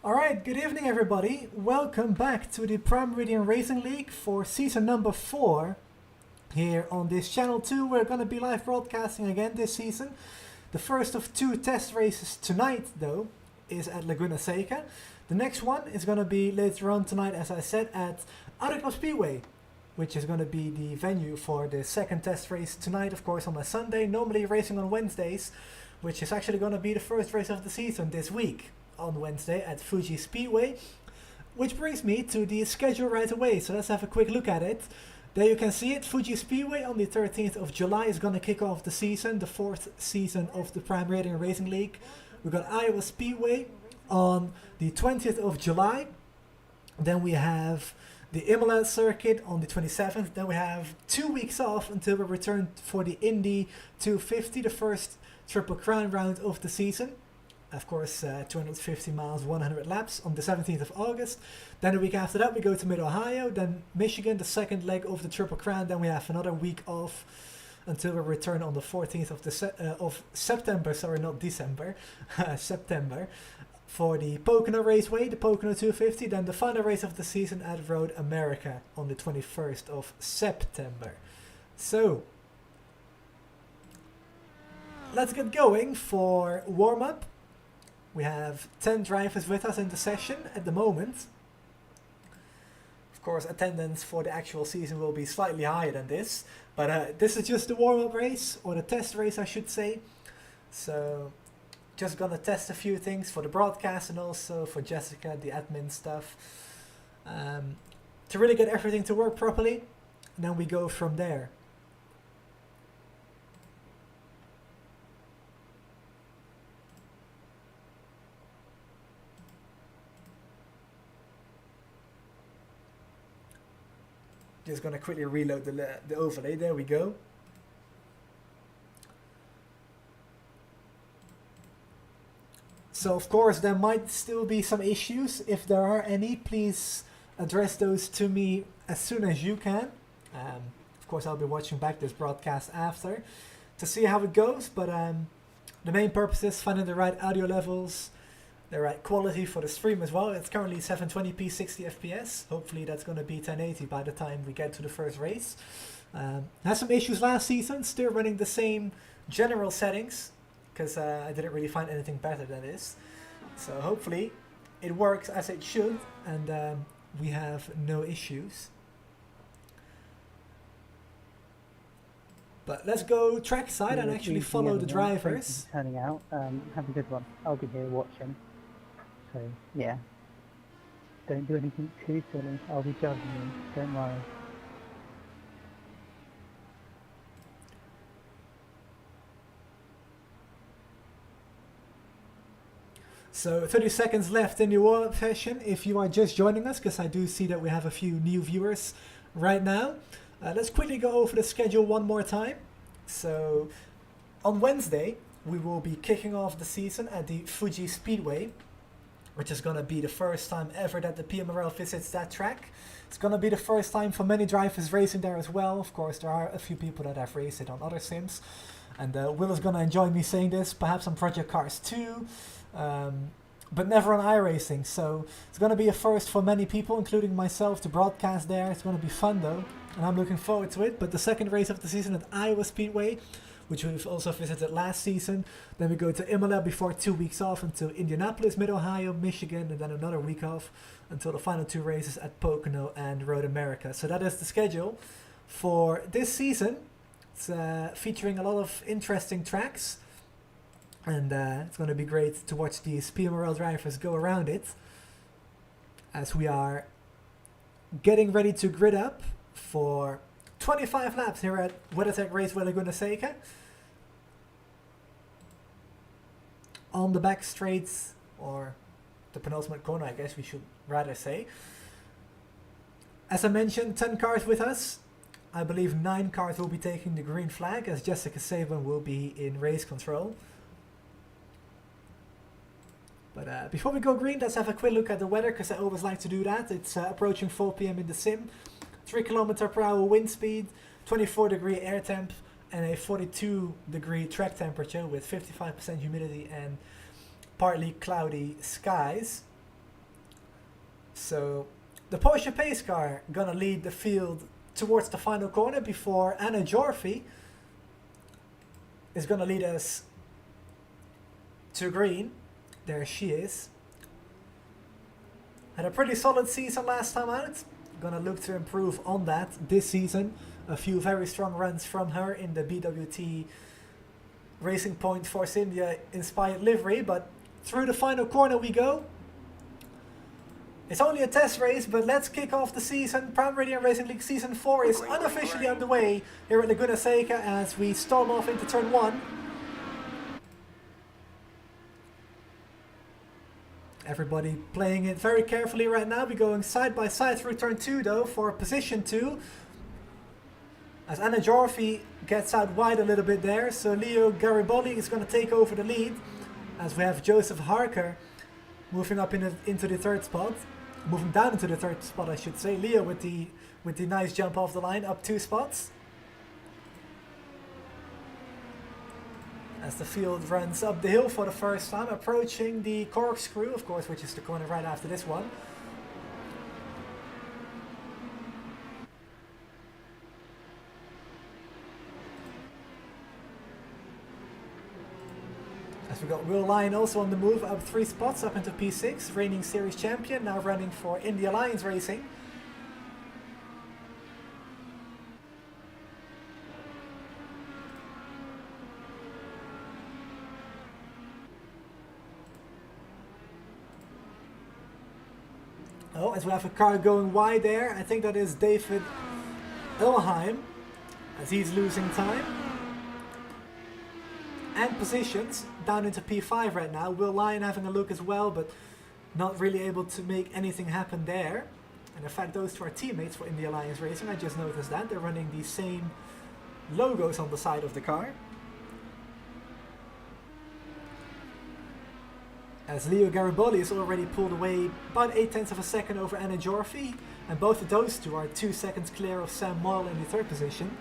Alright, good evening everybody. Welcome back to the Prime Meridian Racing League for season number 4. Here on this channel 2, we're going to be live broadcasting again this season. The first of 2 test races tonight, though, is at Laguna Seca. The next one is going to be later on tonight, as I said, at Untitled Speedway, which is going to be the venue for the second test race tonight, of course, on a Sunday. Normally racing on Wednesdays, which is actually going to be the first race of the season this week on Wednesday at Fuji Speedway. Which brings me to the schedule right away, so let's have a quick look at it. There you can see it. Fuji Speedway on the 13th of July is going to kick off the season, the 4th season of the Prime Meridian Racing League. We've got Iowa Speedway on the 20th of July. Then we have the Imola circuit on the 27th. Then we have 2 weeks off until we return for the Indy 250, the first Triple Crown round of the season. Of course, 250 miles, 100 laps on the 17th of August. Then the week after that we go to Mid-Ohio, then Michigan, the second leg of the Triple Crown. Then we have another week off until we return on the 14th of September, sorry, not December, September, for the Pocono Raceway, the Pocono 250. Then the final race of the season at Road America on the 21st of September. So, let's get going for warm-up. We have 10 drivers with us in the session at the moment. Of course, attendance for the actual season will be slightly higher than this, but this is just the warm-up race, or the test race I should say. So, just gonna test a few things for the broadcast and also for Jessica, the admin stuff, to really get everything to work properly, and then we go from there. Just gonna quickly reload the overlay. There we go. So of course there might still be some issues. If there are any, please address those to me as soon as you can. Of course I'll be watching back this broadcast after to see how it goes, but the main purpose is finding the right audio levels, the right quality for the stream as well. It's currently 720p 60 fps. Hopefully that's going to be 1080 by the time we get to the first race. Had some issues last season, still running the same general settings because I didn't really find anything better than this. So hopefully it works as it should and we have no issues. But let's go trackside and actually follow the drivers. Turning out, have a good one. I'll be here watching. So yeah, don't do anything too silly. I'll be judging you. Don't worry. So 30 seconds left in the warm-up session if you are just joining us, because I do see that we have a few new viewers right now. Let's quickly go over the schedule one more time. So on Wednesday we will be kicking off the season at the Fuji Speedway, which is going to be the first time ever that the PMRL visits that track. It's going to be the first time for many drivers racing there as well. Of course, there are a few people that have raced it on other sims. And Will is going to enjoy me saying this, perhaps on Project Cars 2, but never on iRacing. So it's going to be a first for many people, including myself, to broadcast there. It's going to be fun though, and I'm looking forward to it. But the second race of the season at Iowa Speedway, which we've also visited last season. Then we go to Imola before 2 weeks off until Indianapolis, Mid-Ohio, Michigan, and then another week off until the final 2 races at Pocono and Road America. So that is the schedule for this season. It's featuring a lot of interesting tracks, and it's going to be great to watch these PMRL drivers go around it as we are getting ready to grid up for 25 laps here at WeatherTech Raceway Laguna Seca. On the back straight, or the penultimate corner I guess we should rather say. As I mentioned, 10 cars with us. I believe 9 cars will be taking the green flag as Jessica Saban will be in race control. But before we go green, let's have a quick look at the weather, because I always like to do that. It's approaching 4 p.m. in the sim. 3 km/h wind speed, 24-degree air temp, and a 42-degree track temperature with 55% humidity and partly cloudy skies. So the Porsche pace car gonna lead the field towards the final corner before Anna Jorfi is gonna lead us to green. There she is. Had a pretty solid season last time out. Gonna look to improve on that this season. A few very strong runs from her in the BWT Racing Point Force India inspired livery, but through the final corner we go. It's only a test race, but let's kick off the season. Prime Meridian Racing League Season 4 is unofficially underway here at Laguna Seca as we storm off into turn 1. Everybody playing it very carefully right now. We're going side by side through turn 2 though for position 2. As Anna Jorfi gets out wide a little bit there, so Leo Garibaldi is going to take over the lead. As we have Joseph Harker moving up into the third spot. Moving down into the third spot, I should say. Leo with the nice jump off the line, up 2 spots. As the field runs up the hill for the first time, approaching the corkscrew, of course, which is the corner right after this one. As we got Will Lyon also on the move, up 3 spots, up into P6, reigning series champion, now running for Indy Alliance Racing. Oh, as we have a car going wide there, I think that is David Ilheim, as he's losing time. And positions down into P5 right now. Will Lyon having a look as well, but not really able to make anything happen there. And in fact, those two are teammates for Indy Alliance Racing. I just noticed that. They're running the same logos on the side of the car. As Leo Garibaldi is already pulled away about 0.8 of a second over Anna Jorfi. And both of those two are 2 seconds clear of Sam Moyle in the third position.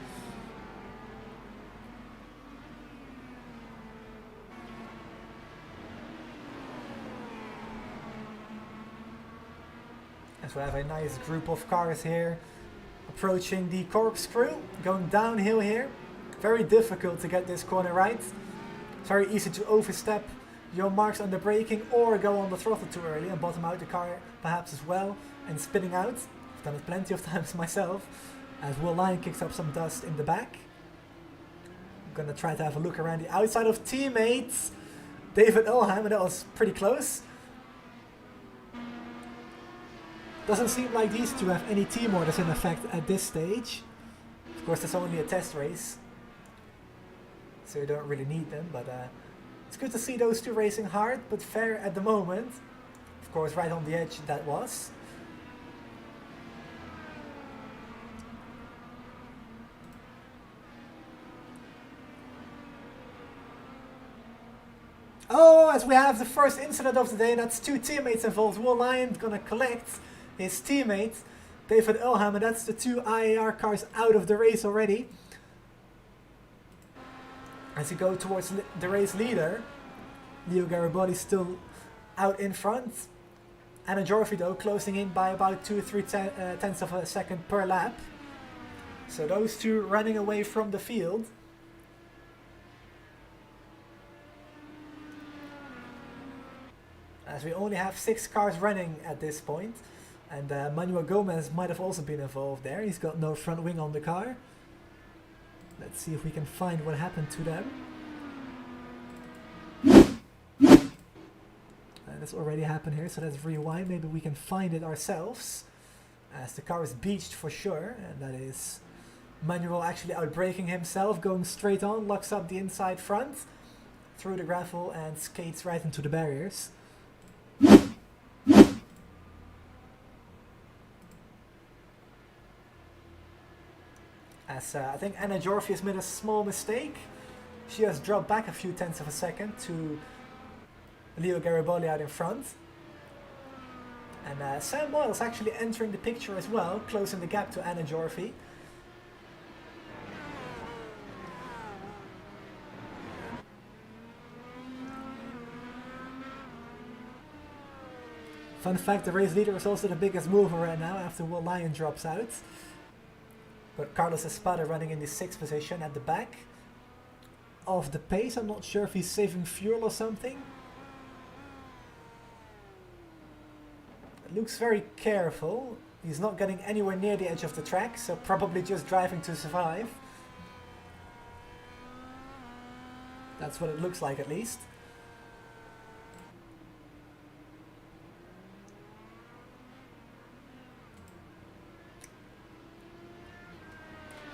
As we have a nice group of cars here approaching the corkscrew, going downhill here. Very difficult to get this corner right. It's very easy to overstep your marks under braking or go on the throttle too early and bottom out the car perhaps as well and spinning out. I've done it plenty of times myself. As Will Lyon kicks up some dust in the back. I'm gonna try to have a look around the outside of teammates. David Ilheim, and that was pretty close. Doesn't seem like these two have any team orders in effect at this stage. Of course, it's only a test race, so you don't really need them, but it's good to see those two racing hard, but fair at the moment. Of course, right on the edge that was. Oh, as we have the first incident of the day, that's 2 teammates involved. Will Lyon gonna collect his teammate, David Ilheim, and that's the 2 IAR cars out of the race already. As you go towards the race leader, Leo Garibaldi still out in front. Anna Jorfi though closing in by about 2-3 tenths of a second per lap. So those two running away from the field. As we only have 6 cars running at this point. And Manuel Gomez might have also been involved there. He's got no front wing on the car. Let's see if we can find what happened to them. And that's already happened here, so let's rewind. Maybe we can find it ourselves. As the car is beached for sure. And that is Manuel actually outbraking himself, going straight on, locks up the inside front through the gravel and skates right into the barriers. As I think Anna Jorfi has made a small mistake. She has dropped back a few tenths of a second to Leo Garibaldi out in front. And Sam Moyle is actually entering the picture as well, closing the gap to Anna Jorfi. Fun fact, the race leader is also the biggest mover right now after Will Lyon drops out. But Carlos Espada running in the 6th position at the back of the pace. I'm not sure if he's saving fuel or something. It looks very careful. He's not getting anywhere near the edge of the track, so probably just driving to survive. That's what it looks like, at least.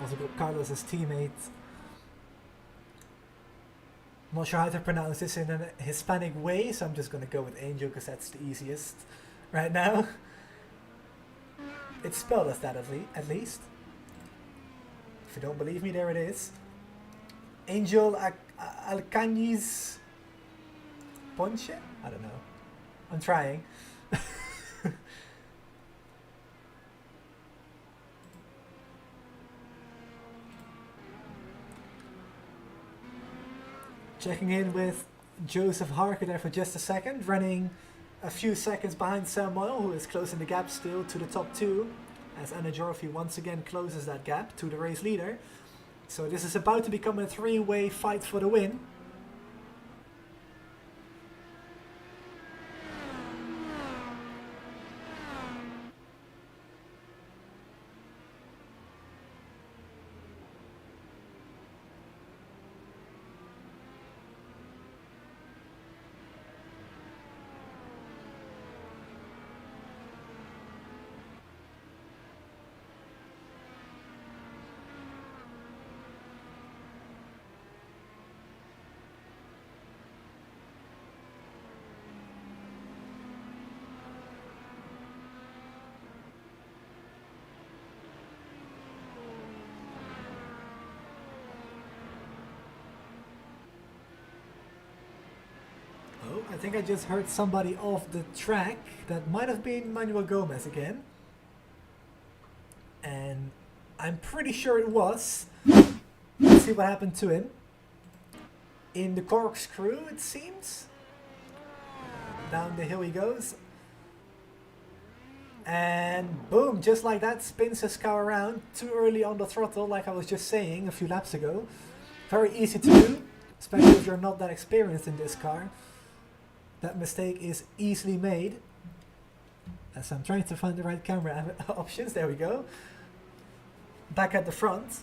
Also got Carlos's teammate. I'm not sure how to pronounce this in a Hispanic way, so I'm just going to go with Angel because that's the easiest right now. It's spelled as that at least. If you don't believe me, there it is. Angel Alcañiz Ponche? I don't know. I'm trying. Checking in with Joseph Harker there for just a second, running a few seconds behind Sam Moyle, who is closing the gap still to the top 2, as Anna Jorfi once again closes that gap to the race leader. So this is about to become a 3-way fight for the win. Oh, I think I just heard somebody off the track. That might have been Manuel Gomez again. And I'm pretty sure it was. Let's see what happened to him. In the corkscrew, it seems. Down the hill he goes. And boom, just like that, spins his car around too early on the throttle, like I was just saying a few laps ago. Very easy to do, especially if you're not that experienced in this car. That mistake is easily made. As I'm trying to find the right camera options, there we go. Back at the front.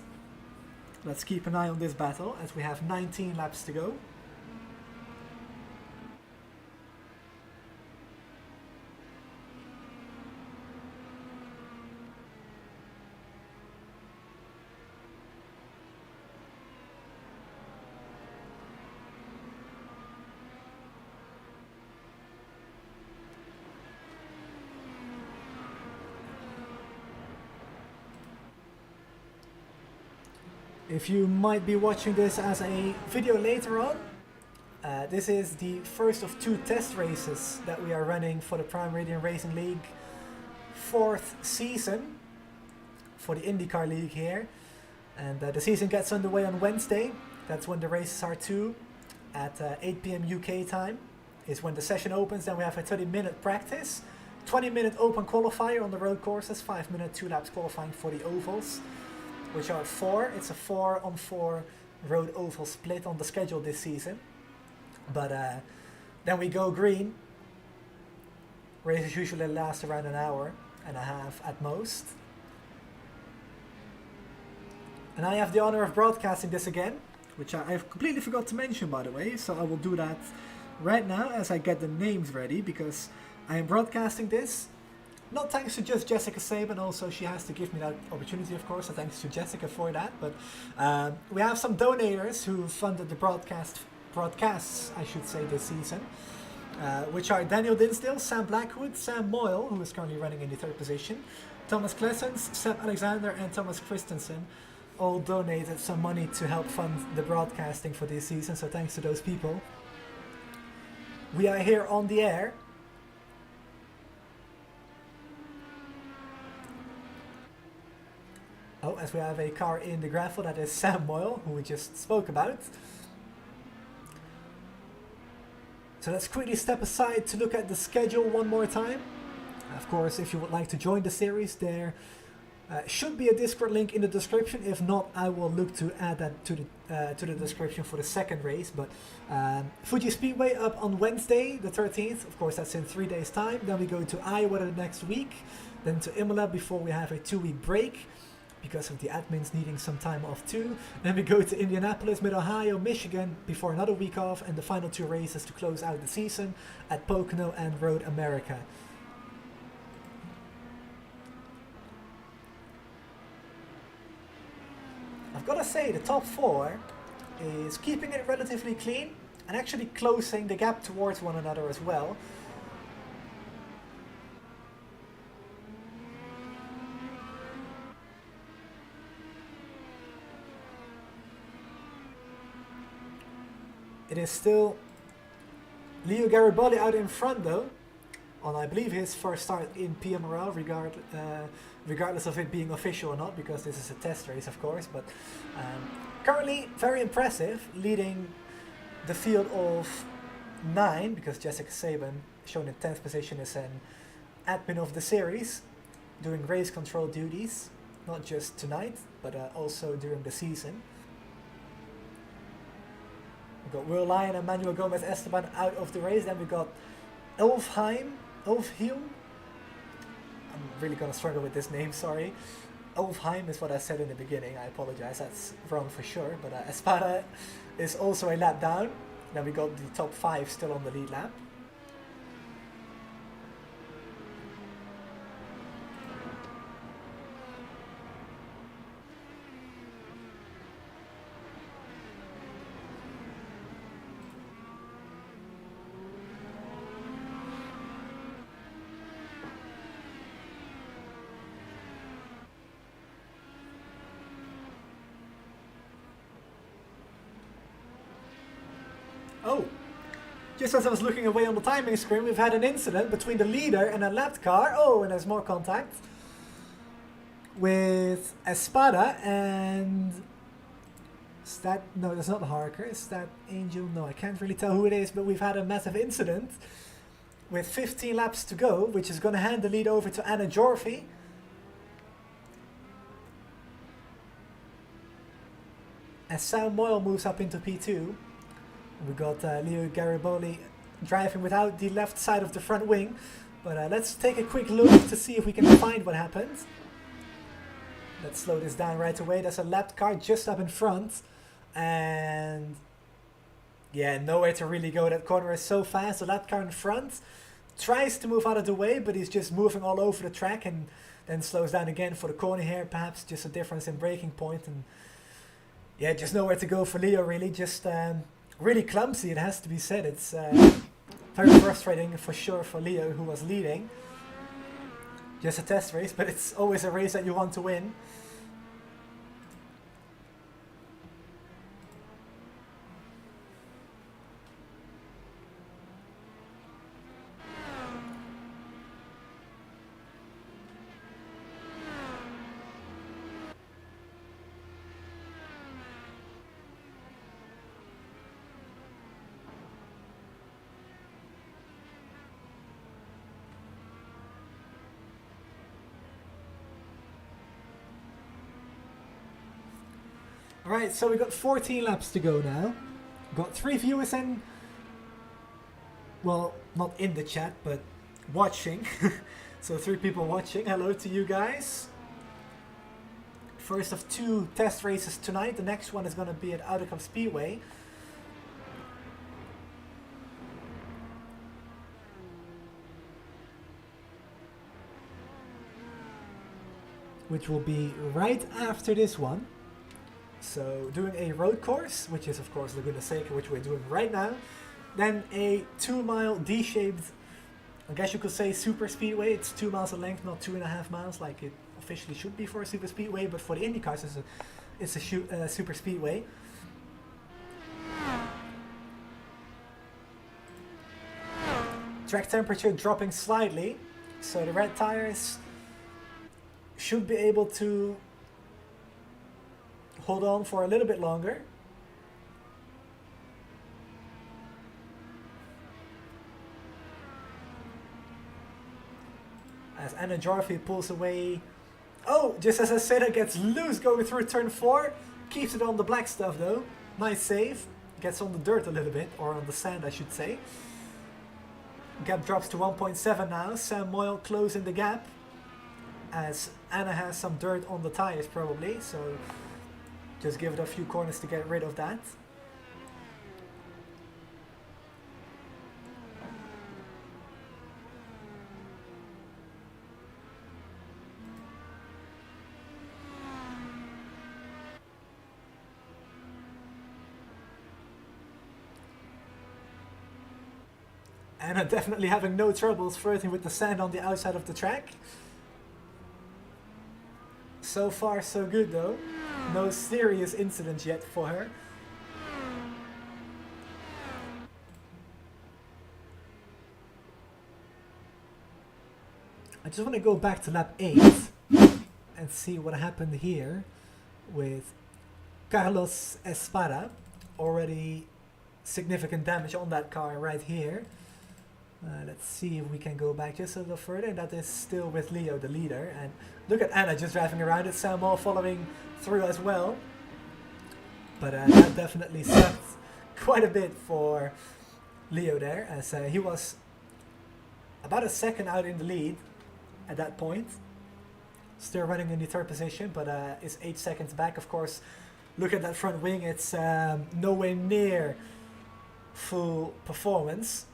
Let's keep an eye on this battle as we have 19 laps to go. If you might be watching this as a video later on, this is the first of 2 test races that we are running for the Prime Meridian Racing League 4th season for the IndyCar League here. And the season gets underway on Wednesday. That's when the races are too. At 8 p.m. UK time is when the session opens. Then we have a 30-minute practice, 20-minute open qualifier on the road courses, 5-minute 2 laps qualifying for the ovals, which are 4. It's a 4-on-4 road oval split on the schedule this season. But then we go green. Races usually last around an hour and a half at most. And I have the honor of broadcasting this again, which I've completely forgot to mention, by the way, so I will do that right now as I get the names ready, because I am broadcasting this not thanks to just Jessica Saban, also she has to give me that opportunity, of course, so thanks to Jessica for that. But we have some donators who funded the broadcasts, I should say, this season, which are Daniel Dinsdale, Sam Blackwood, Sam Moyle, who is currently running in the 3rd position, Thomas Klessens, Seb Alexander, and Thomas Christensen. All donated some money to help fund the broadcasting for this season, so thanks to those people. We are here on the air. Oh, as we have a car in the gravel, that is Sam Moyle, who we just spoke about. So let's quickly step aside to look at the schedule one more time. Of course, if you would like to join the series, there should be a Discord link in the description. If not, I will look to add that to the description for the second race. But Fuji Speedway up on Wednesday, the 13th. Of course, that's in 3 days' time. Then we go to Iowa the next week. Then to Imola before we have a 2-week break, because of the admins needing some time off too. Then we go to Indianapolis, Mid-Ohio, Michigan before another week off, and the final 2 races to close out the season at Pocono and Road America. I've got to say the top 4 is keeping it relatively clean and actually closing the gap towards one another as well. It is still Leo Garibaldi out in front though, on I believe his first start in PMRL, regardless of it being official or not, because this is a test race of course, but currently very impressive, leading the field of 9, because Jessica Saban, shown in 10th position, is an admin of the series, doing race control duties, not just tonight, but also during the season. We've got Will Lyon and Manuel Gomez Esteban out of the race. Then we got Ulfheim. I'm really gonna struggle with this name, sorry. Ulfheim is what I said in the beginning, I apologize, that's wrong for sure. But Espada is also a lap down. Then we got the top 5 still on the lead lap. Oh, just as I was looking away on the timing screen, we've had an incident between the leader and a lapped car. Oh, and there's more contact with Espada and... Is that... No, that's not Harker. Is that Angel? No, I can't really tell who it is, but we've had a massive incident with 15 laps to go, which is going to hand the lead over to Anna Jorfi. As Sam Moyle moves up into P2. We got Leo Garibaldi driving without the left side of the front wing. But let's take a quick look to see if we can find what happened. Let's slow this down right away. There's a lapped car just up in front. And yeah, nowhere to really go. That corner is so fast. The lapped car in front tries to move out of the way, but he's just moving all over the track and then slows down again for the corner here. Perhaps just a difference in braking point. And yeah, just nowhere to go for Leo really. Just... really clumsy, it has to be said. It's very frustrating for sure for Leo, who was leading. Just a test race, but it's always a race that you want to win. Alright, so we got 14 laps to go now. Got 3 viewers in, well, not in the chat, but watching. So 3 people watching. Hello to you guys. First of 2 test races tonight. The next one is going to be at Fuji Speedway. Which will be right after this one. So doing a road course, which is of course Laguna Seca, which we're doing right now. Then a 2-mile D-shaped, I guess you could say super speedway. It's 2 miles in length, not 2.5 miles like it officially should be for a super speedway. But for the IndyCars, it's a super speedway. Track temperature dropping slightly, so the red tires should be able to hold on for a little bit longer. as Anna Jarvi pulls away. Oh, just as I said, it gets loose going through turn 4. Keeps it on the black stuff though. Nice save. Gets on the dirt a little bit, or on the sand I should say. Gap drops to 1.7 now. Sam Moyle closing the gap, as Anna has some dirt on the tires probably, so just give it a few corners to get rid of that. Anna definitely having no troubles flirting with the sand on the outside of the track. So far so good though. No serious incidents yet for her. I just want to go back to lap 8 and see what happened here with Carlos Espada. Already significant damage on that car right here. Let's see if we can go back just a little further, and that is still with Leo, the leader. And look at Anna just driving around it, Sam Moyle following through as well. But that definitely sucked quite a bit for Leo there, as he was about a second out in the lead at that point. Still running in the third position, but is 8 seconds back. Of course, look at that front wing, it's nowhere near full performance.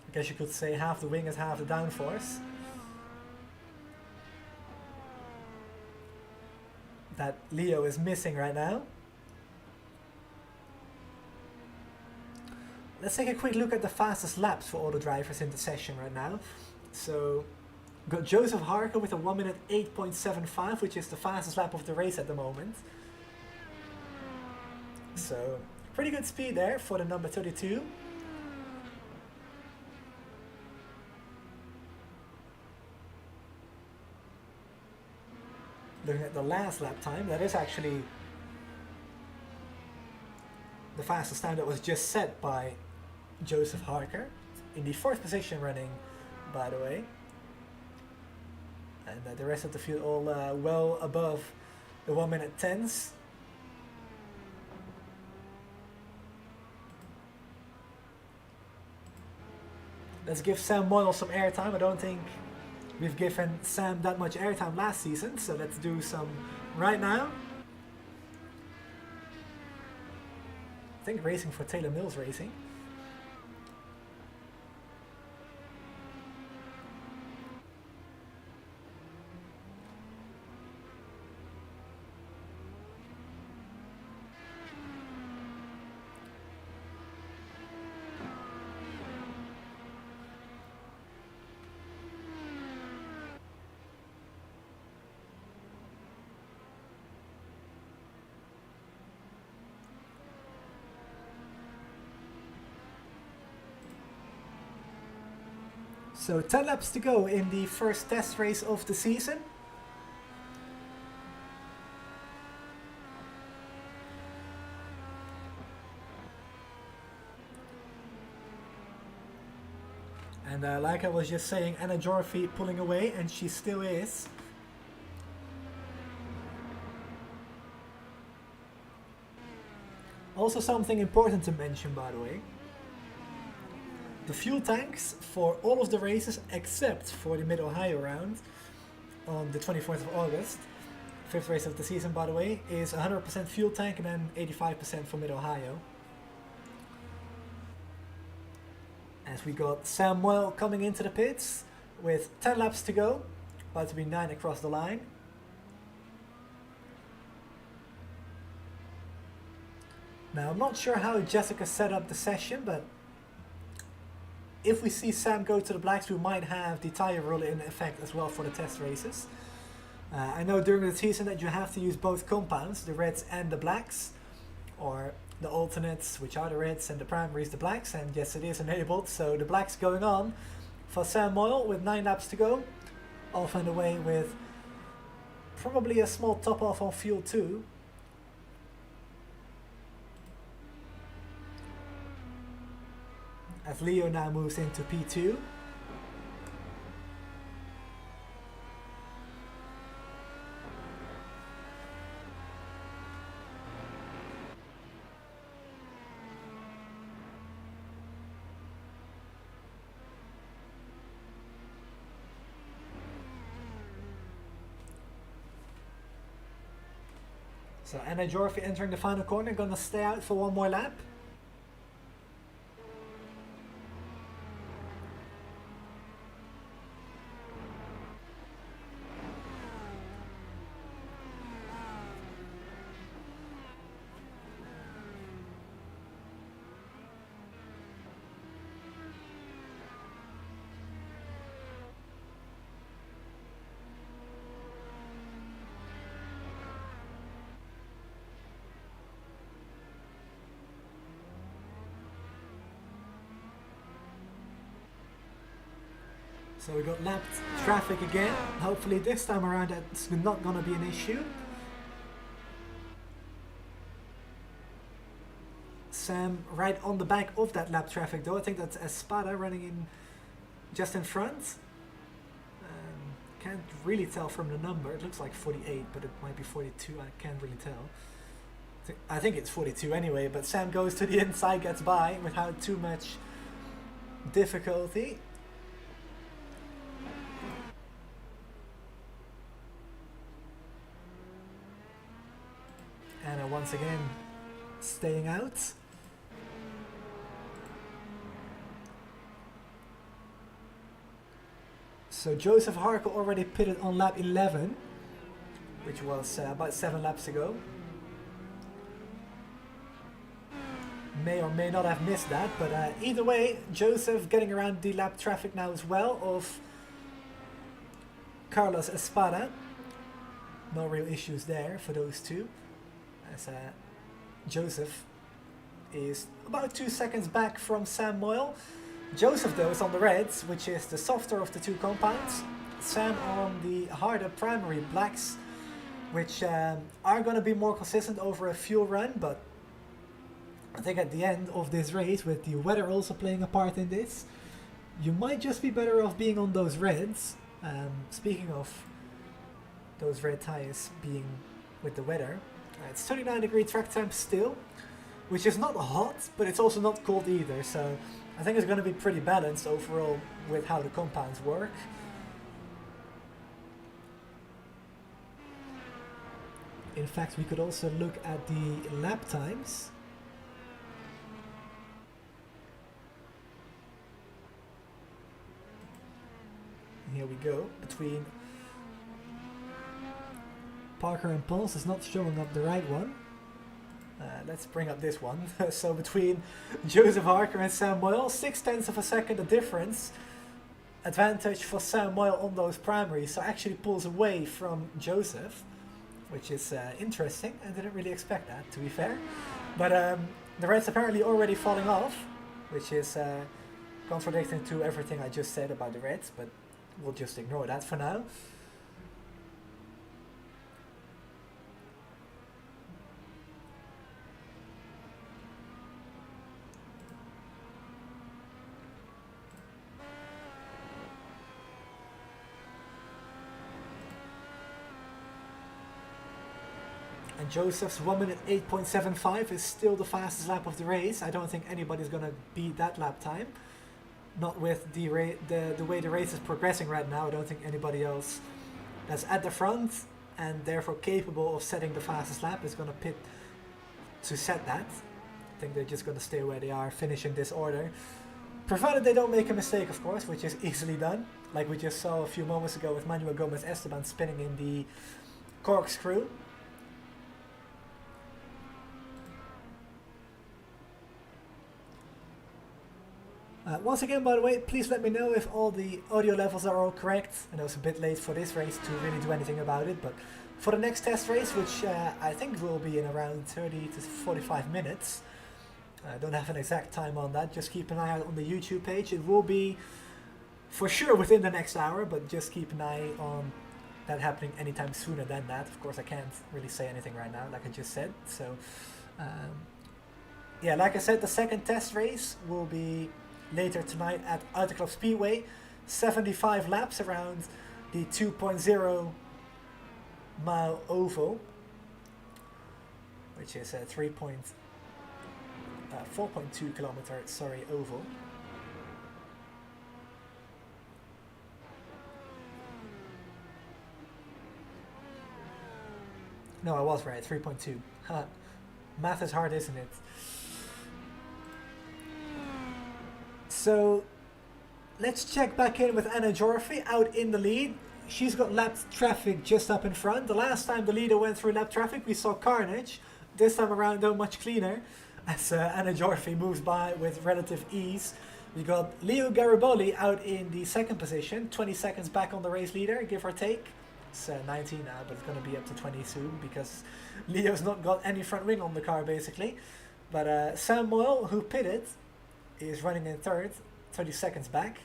I guess you could say half the wing is half the downforce. That Leo is missing right now. Let's take a quick look at the fastest laps for all the drivers in the session right now. So, we've got Joseph Harker with a 1 minute 8.75, which is the fastest lap of the race at the moment. So, pretty good speed there for the number 32. Looking at the last lap time, that is actually the fastest time that was just set by Joseph Harker. In the 4th position running, by the way. And the rest of the field all well above the 1 minute 10s. Let's give Sam Moyle some airtime. I don't think we've given Sam that much airtime last season, so let's do some right now. I think racing for Taylor Mills Racing. So 10 laps to go in the first test race of the season. And like I was just saying, Anna Jarvi pulling away, and she still is. Also something important to mention, by the way. The fuel tanks for all of the races except for the Mid-Ohio round on the 24th of August, 5th race of the season by the way, is 100% fuel tank and then 85% for Mid-Ohio. As we got Sam Moyle coming into the pits with 10 laps to go, about to be 9 across the line. Now I'm not sure how Jessica set up the session, but if we see Sam go to the blacks, we might have the tire rule in effect as well for the test races. I know during the season that you have to use both compounds, the reds and the blacks, or the alternates, which are the reds, and the primaries, the blacks, and yes, it is enabled. So the blacks going on for Sam Moyle with 9 laps to go, off and away with probably a small top off on fuel too. as Leo now moves into P2. So Anna Jorfi entering the final corner, gonna stay out for one more lap. So we got lapped traffic again. Hopefully this time around that's not gonna be an issue. Sam right on the back of that lap traffic though. I think that's Espada running in just in front. Can't really tell from the number. It looks like 48, but it might be 42. I can't really tell. I think it's 42 anyway, but Sam goes to the inside, gets by without too much difficulty. Anna once again staying out. So Joseph Harker already pitted on lap 11, which was about 7 laps ago. May or may not have missed that, but either way, Joseph getting around the lap traffic now as well of Carlos Espada. No real issues there for those two, as Joseph is about 2 seconds back from Sam Moyle. Joseph though is on the reds, which is the softer of the two compounds. Sam on the harder primary blacks, which are going to be more consistent over a fuel run, but I think at the end of this race, with the weather also playing a part in this, you might just be better off being on those reds. Speaking of those red tires being with the weather, it's 39-degree track temp still, which is not hot, but it's also not cold either, so I think it's going to be pretty balanced overall with how the compounds work. In fact, we could also look at the lap times. Here we go, between Parker and Pons is not showing up the right one. Let's bring up this one. So between Joseph Harker and Sam Moyle, 0.6 of a second a difference. Advantage for Sam Moyle on those primaries, so actually pulls away from Joseph, which is interesting. I didn't really expect that, to be fair. But the Reds apparently already falling off, which is contradicting to everything I just said about the Reds, but we'll just ignore that for now. And Joseph's 1 minute 8.75 is still the fastest lap of the race. I don't think anybody's going to beat that lap time. Not with the way the race is progressing right now. I don't think anybody else that's at the front and therefore capable of setting the fastest lap is going to pit to set that. I think they're just going to stay where they are, finishing this order. Provided they don't make a mistake, of course, which is easily done. Like we just saw a few moments ago with Manuel Gomez Esteban spinning in the corkscrew. Once again, by the way, please let me know if all the audio levels are all correct. I know it's a bit late for this race to really do anything about it, but for the next test race, which I think will be in around 30 to 45 minutes, I don't have an exact time on that, just keep an eye out on the YouTube page. It will be for sure within the next hour, but just keep an eye on that happening anytime sooner than that. Of course, I can't really say anything right now, like I just said. So, yeah, like I said, the second test race will be later tonight at Untitled Speedway. 75 laps around the 2.0 mile oval, which is a 4.2 kilometer oval. No, I was right, 3.2. Math is hard, isn't it? So let's check back in with Anna Jorfi out in the lead. She's got lap traffic just up in front. The last time the leader went through lap traffic, we saw carnage. This time around, though, much cleaner, as Anna Jorfi moves by with relative ease. We got Leo Garibaldi out in the second position, 20 seconds back on the race leader, give or take. It's 19 now, but it's going to be up to 20 soon because Leo's not got any front wing on the car, basically. But Sam Moyle, who pitted, is running in third, 30 seconds back.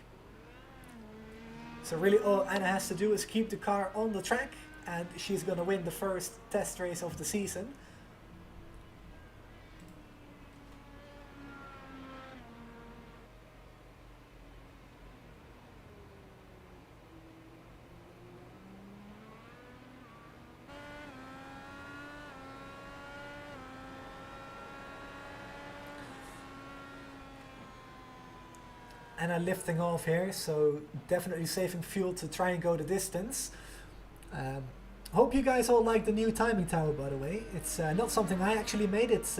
So really all Anna has to do is keep the car on the track, and she's going to win the first test race of the season. Anna lifting off here, so definitely saving fuel to try and go the distance. Hope you guys all like the new timing tower, by the way. It's not something I actually made. It's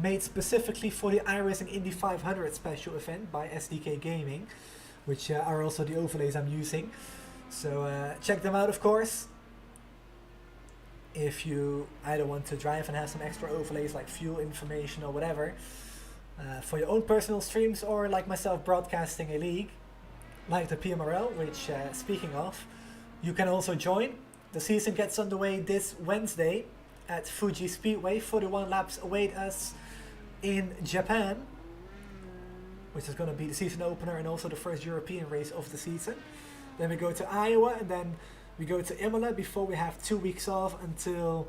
made specifically for the iRacing Indy 500 special event by SDK Gaming, which are also the overlays I'm using. So check them out, of course. If you either want to drive and have some extra overlays like fuel information or whatever, for your own personal streams, or like myself broadcasting a league like the PMRL, which speaking of, you can also join. The season gets underway this Wednesday at Fuji Speedway. 41 laps await us in Japan, which is going to be the season opener and also the first European race of the season. Then we go to Iowa, and then we go to Imola before we have 2 weeks off until,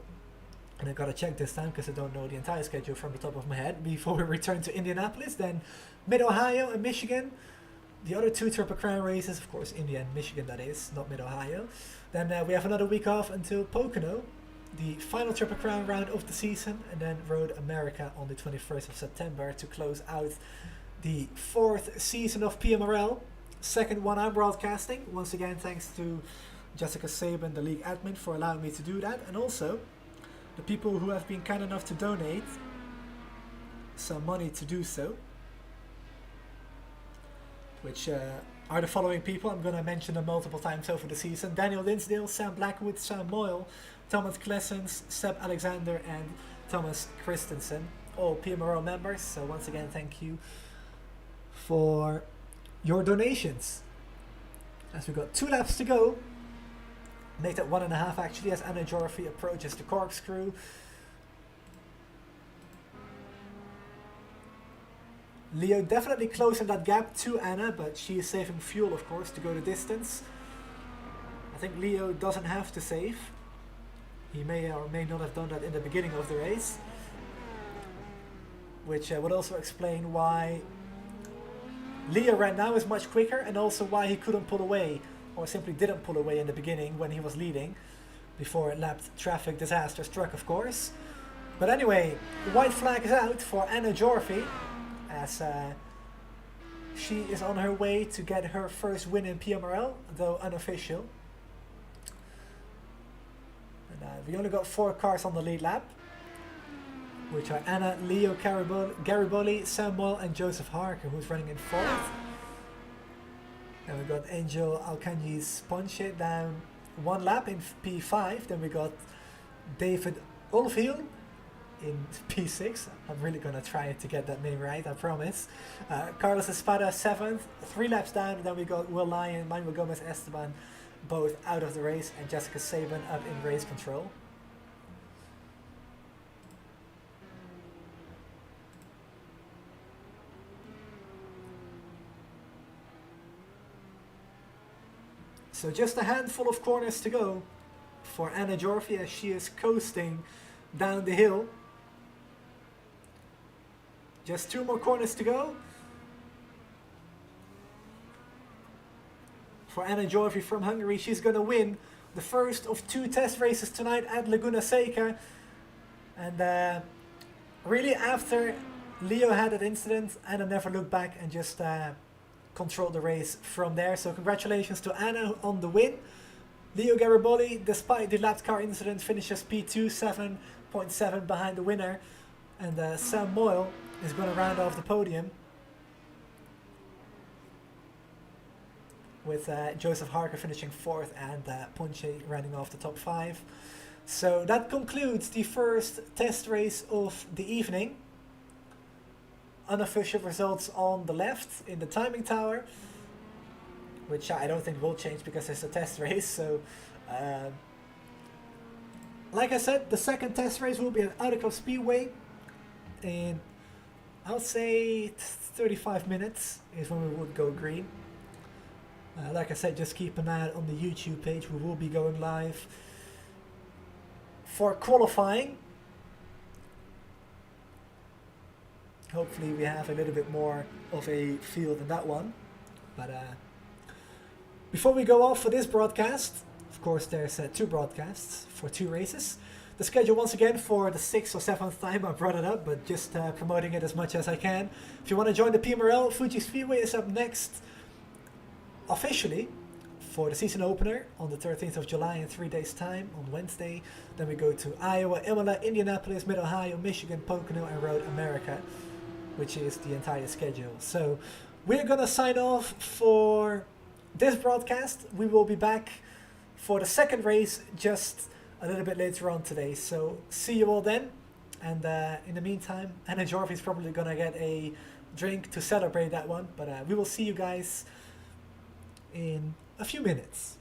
and I gotta check this time because I don't know the entire schedule from the top of my head, before we return to Indianapolis. Then Mid-Ohio and Michigan. The other two Triple Crown races, of course, India and Michigan, that is, not Mid-Ohio. Then we have another week off until Pocono, the final Triple Crown round of the season, and then Road America on the 21st of September to close out the 4th season of PMRL. Second one I'm broadcasting. Once again, thanks to Jessica Saban, the league admin, for allowing me to do that, and also the people who have been kind enough to donate some money to do so, which are the following people. I'm going to mention them multiple times over the season: Daniel Linsdale, Sam Blackwood, Sam Moyle, Thomas Klessens, Seb Alexander, and Thomas Christensen, all PMRO members. So once again, thank you for your donations. As we've got 2 laps to go, make that 1.5 actually, as Anna Jorfi approaches the corkscrew. Leo definitely closing that gap to Anna, but she is saving fuel, of course, to go the distance. I think Leo doesn't have to save. He may or may not have done that in the beginning of the race, which would also explain why Leo right now is much quicker, and also why he couldn't pull away, or simply didn't pull away in the beginning when he was leading, before lap traffic disaster struck, of course. But anyway, the white flag is out for Anna Jorfi, as she is on her way to get her first win in PMRL, though unofficial. And we only got 4 cars on the lead lap, which are Anna, Leo Garibaldi, Sam Moyle, and Joseph Harker, who's running in 4th. And we got Angel Alkanji's Ponche down 1 lap in P5. Then we got David Olfhiel in P6. I'm really gonna try to get that name right, I promise. Carlos Espada 7th, 3 laps down. And then we got Will Lyon, Manuel Gomez Esteban, both out of the race, and Jessica Saban up in race control. So just a handful of corners to go for Anna Jorfi as she is coasting down the hill. Just 2 more corners to go. for Anna Joyvi from Hungary. She's going to win the first of 2 test races tonight at Laguna Seca. And really, after Leo had that incident, Anna never looked back and just controlled the race from there. So congratulations to Anna on the win. Leo Garibaldi, despite the lapped car incident, finishes P2, 7.7 behind the winner. And Sam Moyle is going to round off the podium, with Joseph Harker finishing 4th and Ponche running off the top 5. So that concludes the first test race of the evening. Unofficial results on the left in the timing tower, which I don't think will change because it's a test race. So like I said, the second test race will be at Fuji Speedway in, I would say, 35 minutes is when we would go green. Like I said, just keep an eye out on the YouTube page. We will be going live for qualifying. Hopefully we have a little bit more of a feel than that one. But before we go off for this broadcast, of course there's 2 broadcasts for 2 races. The schedule once again for the 6th or 7th time I brought it up, but just promoting it as much as I can. If you want to join the PMRL, Fuji Speedway is up next officially for the season opener on the 13th of July in 3 days time on Wednesday. Then we go to Iowa, Imola, Indianapolis, Mid-Ohio, Michigan, Pocono and Road America, which is the entire schedule. So we're gonna sign off for this broadcast. We will be back for the second race just a little bit later on today. So see you all then. And in the meantime, Anna Jorvi is probably gonna get a drink to celebrate that one. But we will see you guys in a few minutes.